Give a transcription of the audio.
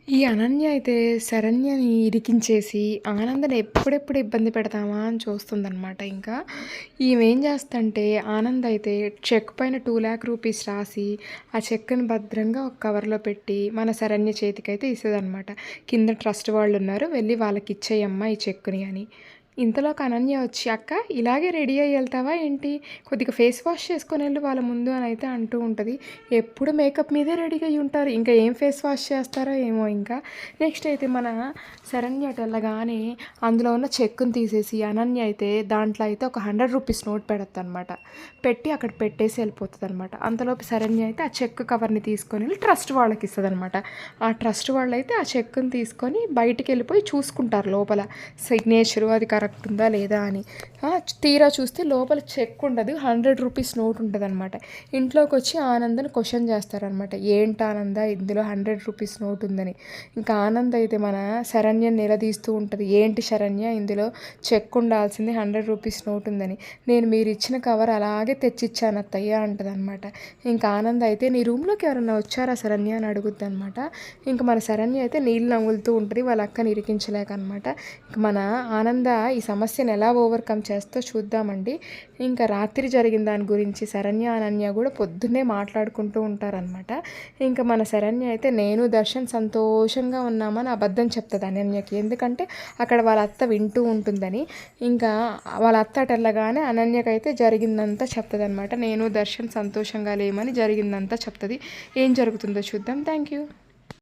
ఈ అనన్య అయితే శరణ్యని ఇరికించేసి ఆనందని ఎప్పుడెప్పుడు ఇబ్బంది పెడతామా అని చూస్తుందనమాట. ఇంకా ఈమెం చేస్తంటే ఆనంద్ అయితే చెక్ పైన 2,00,000 రూపీస్ రాసి ఆ చెక్‌ని భద్రంగా ఒక కవర్‌లో పెట్టి మన శరణ్య చేతికైతే ఇస్తదనమాట. కింద ట్రస్ట్ వాళ్ళున్నారు, వెళ్ళి వాళ్ళకిచ్చేయమ్మా ఈ చెక్కుని అని. ఇంతలోకి అనన్య వచ్చి, "అక్క ఇలాగే రెడీ అయ్యి ఎళ్తావా ఏంటి? కొద్దిగా ఫేస్ వాష్ చేసుకొనెళ్ళు వాళ్ళ ముందు" అని అయితే అంటూ ఉంటది. ఎప్పుడు మేకప్ మీదే రెడీగా అయ్యి ఉంటారు. ఇంకా ఏం ఫేస్ వాష్ చేస్తారో ఏమో ఇంకా. నెక్స్ట్ అయితే మన శరణ్య అటు వెళ్ళగానే అందులో ఉన్న చెక్కుని తీసేసి అనన్య అయితే దాంట్లో అయితే ఒక 100 రూపీస్ నోట్ పెడతదనమాట. పెట్టి అక్కడ పెట్టేసి వెళ్ళిపోతదనమాట. అంతలోపు శరణ్య అయితే ఆ చెక్ కవర్‌ని తీసుకొని వెళ్ళి ట్రస్ట్ వాళ్ళకి ఇస్తదనమాట. ఆ ట్రస్ట్ వాళ్ళైతే ఆ చెక్కుని తీసుకొని బయటికెళ్ళిపోయి చూసుకుంటారు లోపల సిగ్నేచరు అది కరెక్ట్ ఉందా లేదా అని. తీరా చూస్తే లోపల చెక్ ఉండదు, 100 రూపీస్ నోట్ ఉంటదనమాట. ఇంట్లోకి వచ్చి ఆనంద్‌ని క్వెషన్ చేస్తారనమాట. "ఏంటి ఆనంద ఇందులో 100 రూపీస్ నోట్ ఉందని." ఇంకా ఆనంద్ అయితే మన శరణ్యని నిలదీస్తూ ఉంటది. "ఏంటి శరణ్య ఇందులో చెక్ ఉండాల్సింది, 100 రూపీస్ నోట్ ఉందని. నేను మీరిచ్చిన కవర్ అలాగే తెచ్చిచ్చాను అత్తయ్య" అంటదనమాట. ఇంకా ఆనంద్ అయితే, "నీ రూమ్‌లోకి ఎవరన్నా వచ్చారా శరణ్య" అని అడుగుద్దనమాట. ఇంక మన శరణ్య అయితే నీళ్ళు నములుతూ ఉంటది వాళ్ళ అక్కని ఇరికించలేక అనమాట. ఇంక మన ఆనంద ఈ సమస్యను ఎలా ఓవర్‌కమ్ చేస్తో చూద్దామండి. ఇంకా రాత్రి జరిగిన దాని గురించి శరణ్య, అనన్య కూడా పొద్దున్నే మాట్లాడుకుంటూ ఉంటారనమాట. ఇంకా మన శరణ్య అయితే నేను దర్శన్ సంతోషంగా ఉన్నామని అబద్ధం చెప్తది అనన్యకి. ఎందుకంటే అక్కడ వాళ్ళ అత్త వింటూ ఉంటుందని. ఇంకా వాళ్ళ అత్త అటెళ్ళగానే అనన్యకైతే జరిగిందంతా చెప్తదనమాట. నేను దర్శన్ సంతోషంగా లేమని జరిగిందంతా చెప్తది. ఏం జరుగుతుందో చూద్దాం. Thank you.